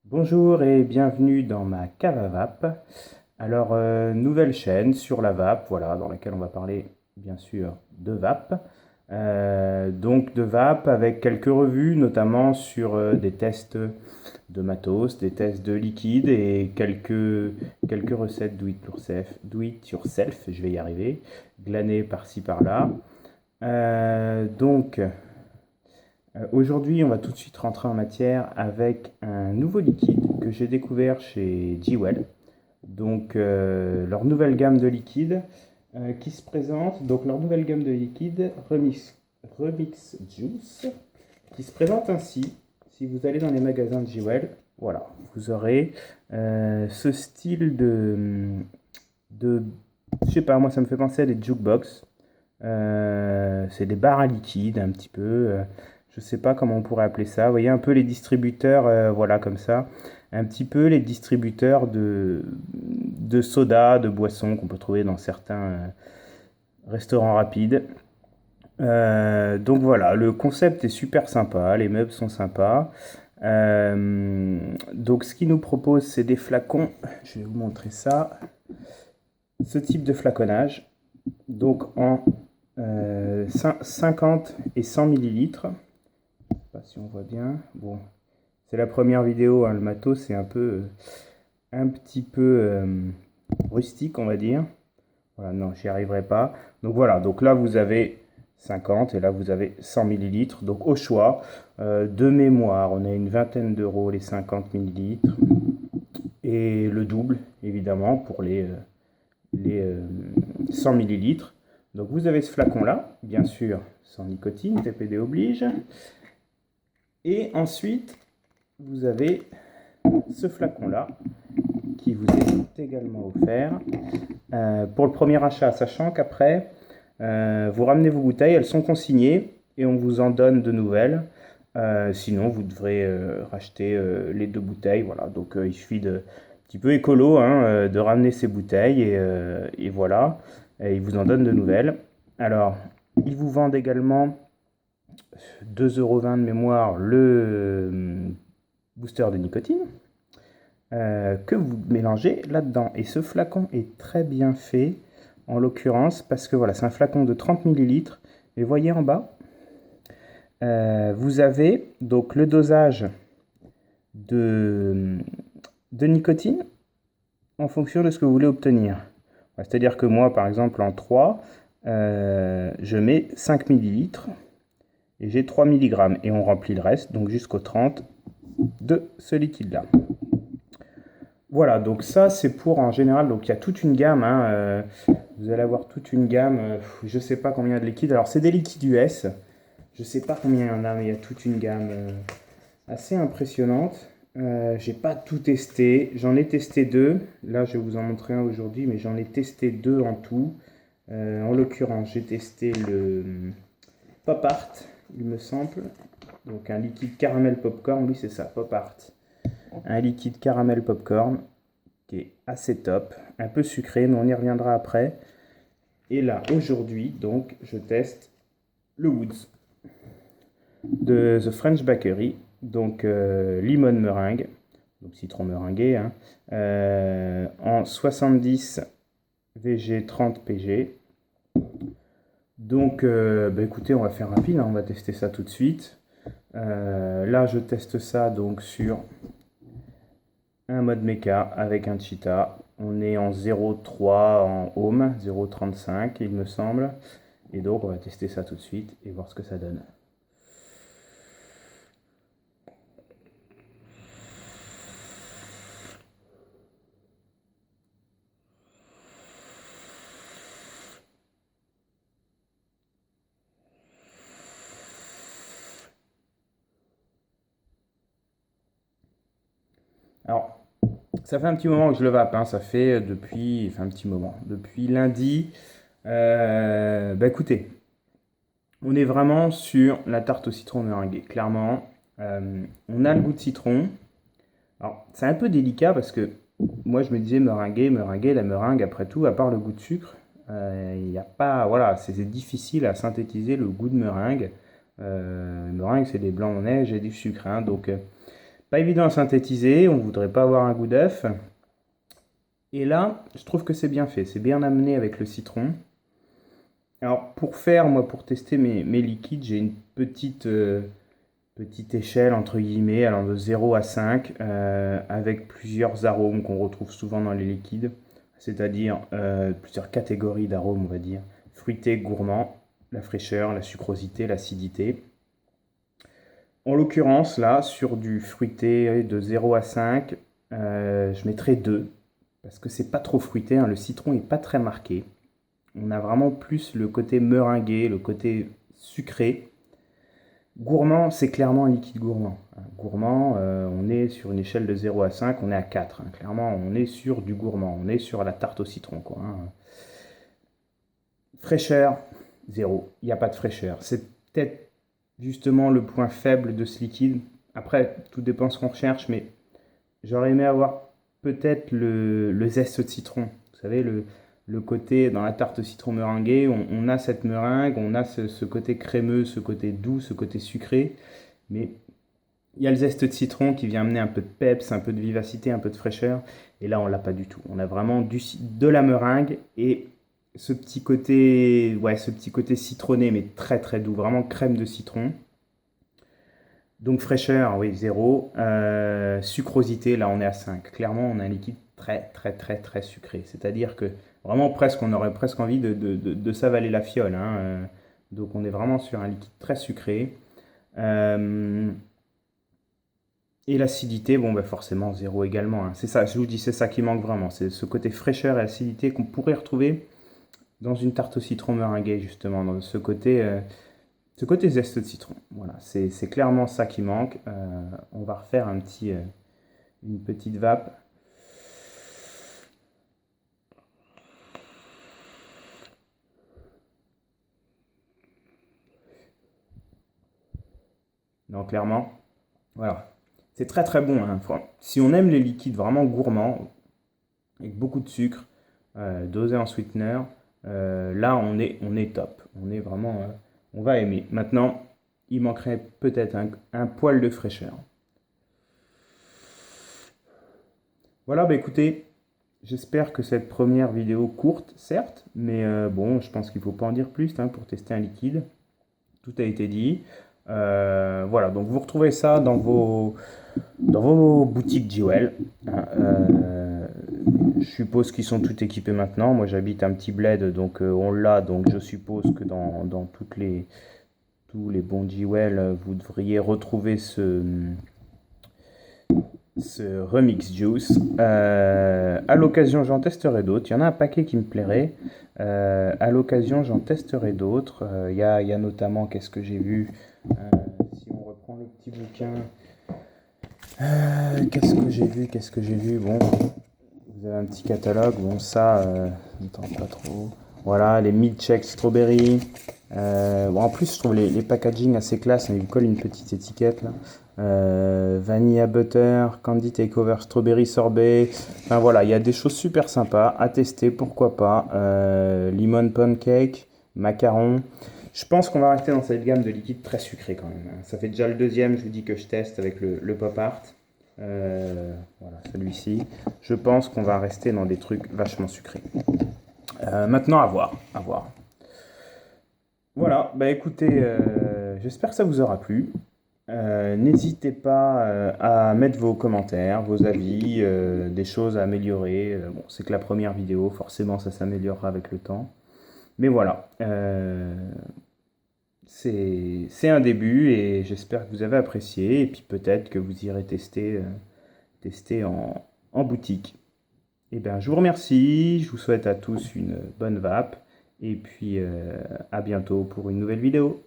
Bonjour et bienvenue dans ma cave à vape. Alors, nouvelle chaîne sur la vape, voilà, dans laquelle on va parler bien sûr de vape. Donc de vape avec quelques revues, notamment sur des tests de matos, des tests de liquide et quelques recettes do it yourself, je vais y arriver, glanées par-ci par-là. Aujourd'hui, on va tout de suite rentrer en matière avec un nouveau liquide que j'ai découvert chez Jewel. Donc, leur nouvelle gamme de liquides qui se présente. Donc, leur nouvelle gamme de liquides Remix Juice qui se présente ainsi. Si vous allez dans les magasins de Jewel, voilà, vous aurez ce style de. Je sais pas, moi ça me fait penser à des jukebox. C'est des barres à liquide un petit peu. Je sais pas comment on pourrait appeler ça. Vous voyez un peu les distributeurs, voilà comme ça. Un petit peu les distributeurs de soda, de boissons qu'on peut trouver dans certains restaurants rapides. Donc voilà, le concept est super sympa, les meubles sont sympas. Donc ce qu'ils nous proposent, c'est des flacons. Je vais vous montrer ça. Ce type de flaconnage, donc en 50 et 100 millilitres. Je sais pas si on voit bien. Bon, c'est la première vidéo, hein, le matos c'est un petit peu rustique, on va dire. Voilà, non, j'y arriverai pas. Donc voilà, donc là vous avez 50 et là vous avez 100 millilitres. Donc au choix, de mémoire, on a une vingtaine d'euros les 50 millilitres et le double évidemment pour les 100 millilitres. Donc vous avez ce flacon là, bien sûr sans nicotine, TPD oblige. Et ensuite vous avez ce flacon là qui vous est également offert pour le premier achat, sachant qu'après vous ramenez vos bouteilles, elles sont consignées et on vous en donne de nouvelles. Sinon vous devrez racheter les deux bouteilles. Voilà, donc il suffit de un petit peu écolo, hein, de ramener ces bouteilles et voilà, et ils vous en donnent de nouvelles. Alors ils vous vendent également 2,20 € de mémoire le booster de nicotine que vous mélangez là-dedans. Et ce flacon est très bien fait, en l'occurrence, parce que voilà, c'est un flacon de 30 millilitres. Et voyez en bas, vous avez donc le dosage de, de nicotine en fonction de ce que vous voulez obtenir. C'est-à-dire que moi, par exemple, en 3, je mets 5 millilitres et j'ai 3 mg. Et on remplit le reste, donc jusqu'au 30 de ce liquide-là. Voilà, donc ça c'est pour en général, donc il y a toute une gamme, hein, vous allez avoir toute une gamme, je sais pas combien de liquides, alors c'est des liquides US, je sais pas combien il y en a, mais il y a toute une gamme assez impressionnante. J'ai pas tout testé, j'en ai testé deux, là je vais vous en montrer un aujourd'hui, mais j'en ai testé deux en tout. En l'occurrence j'ai testé le Pop Art, il me semble, donc un liquide caramel popcorn, oui c'est ça, Pop Art. Un liquide caramel popcorn qui est assez top, un peu sucré, mais on y reviendra après. Et là, aujourd'hui, donc, je teste le Woods de The French Bakery, donc limon meringue, donc citron meringué, hein, en 70 VG 30 PG. Donc, bah, écoutez, on va faire rapide, hein, on va tester ça tout de suite. Là, je teste ça donc sur un mode mecha avec un cheetah. On est en 0,3 en ohm, 0,35 il me semble. Et donc on va tester ça tout de suite et voir ce que ça donne. Alors, ça fait un petit moment que je le vape, hein, ça fait depuis, enfin un petit moment, depuis lundi. Bah écoutez, on est vraiment sur la tarte au citron meringuée, clairement. On a le goût de citron. Alors, c'est un peu délicat parce que moi je me disais meringuer, la meringue, après tout, à part le goût de sucre, il n'y a pas, voilà, c'est difficile à synthétiser le goût de meringue. Meringue, c'est des blancs en neige et du sucre, hein, donc Pas évident à synthétiser, on voudrait pas avoir un goût d'œuf. Et là, je trouve que c'est bien fait, c'est bien amené avec le citron. Alors pour tester mes liquides, j'ai une petite échelle entre guillemets, allant de 0 à 5, avec plusieurs arômes qu'on retrouve souvent dans les liquides, c'est-à-dire plusieurs catégories d'arômes, on va dire. Fruité, gourmand, la fraîcheur, la sucrosité, l'acidité. En l'occurrence, là, sur du fruité de 0 à 5, je mettrai 2, parce que c'est pas trop fruité, hein, le citron est pas très marqué. On a vraiment plus le côté meringué, le côté sucré. Gourmand, c'est clairement un liquide gourmand. Gourmand, on est sur une échelle de 0 à 5, on est à 4. Clairement, on est sur du gourmand, on est sur la tarte au citron, quoi. Fraîcheur, 0. Il n'y a pas de fraîcheur. C'est peut-être justement le point faible de ce liquide. Après, tout dépend ce qu'on recherche, mais j'aurais aimé avoir peut-être le zeste de citron. Vous savez, le côté, dans la tarte citron meringuée, on a cette meringue, on a ce côté crémeux, ce côté doux, ce côté sucré, mais il y a le zeste de citron qui vient amener un peu de peps, un peu de vivacité, un peu de fraîcheur, et là on l'a pas du tout. On a vraiment de la meringue et ce petit côté citronné, mais très très doux, vraiment crème de citron. Donc fraîcheur, oui, 0. Sucrosité, là on est à 5. Clairement, on a un liquide très très très très sucré. C'est-à-dire que vraiment presque, on aurait presque envie de s'avaler la fiole, hein. Donc on est vraiment sur un liquide très sucré. Euh, et l'acidité, bon, bah forcément 0 également, hein. C'est ça, je vous dis, c'est ça qui manque vraiment. C'est ce côté fraîcheur et acidité qu'on pourrait retrouver dans une tarte au citron meringuée, justement. Dans ce côté zeste de citron. Voilà, c'est clairement ça qui manque. On va refaire une petite vape. Non, clairement, voilà. C'est très très bon, hein. Si on aime les liquides vraiment gourmands, avec beaucoup de sucre, dosé en sweetener, là on est top. On est vraiment, on va aimer. Maintenant, il manquerait peut-être un poil de fraîcheur. Voilà, bah écoutez, j'espère que cette première vidéo courte, certes, mais bon, je pense qu'il ne faut pas en dire plus, hein, pour tester un liquide. Tout a été dit. Voilà, donc vous retrouvez ça dans vos boutiques Jewel, hein. Je suppose qu'ils sont tous équipés maintenant. Moi, j'habite un petit bled, donc on l'a. Donc je suppose que dans tous les bons Jewel, vous devriez retrouver ce Remix Juice. À l'occasion, j'en testerai d'autres. Il y en a un paquet qui me plairait. À l'occasion, j'en testerai d'autres. Il y a notamment, qu'est-ce que j'ai vu, si on reprend le petit bouquin, qu'est-ce que j'ai vu. Bon, vous avez un petit catalogue. Bon, ça, attends, pas trop. Voilà, les milkshakes strawberry. Bon, en plus, je trouve les packaging assez classe. Ils vous collent une petite étiquette là. Vanilla butter, candy takeover, strawberry sorbet. Enfin voilà, il y a des choses super sympas à tester, pourquoi pas. Lemon pancake, macaron. Je pense qu'on va rester dans cette gamme de liquides très sucrés quand même, hein. Ça fait déjà le deuxième, je vous dis, que je teste avec le pop art. Voilà, celui-ci. Je pense qu'on va rester dans des trucs vachement sucrés. Maintenant, à voir, à voir. Voilà, bah écoutez, j'espère que ça vous aura plu. N'hésitez pas à mettre vos commentaires, vos avis, des choses à améliorer. Bon, c'est que la première vidéo, forcément ça s'améliorera avec le temps. Mais voilà, c'est un début et j'espère que vous avez apprécié. Et puis peut-être que vous irez tester en boutique. Et bien, je vous remercie, je vous souhaite à tous une bonne vape. Et puis à bientôt pour une nouvelle vidéo.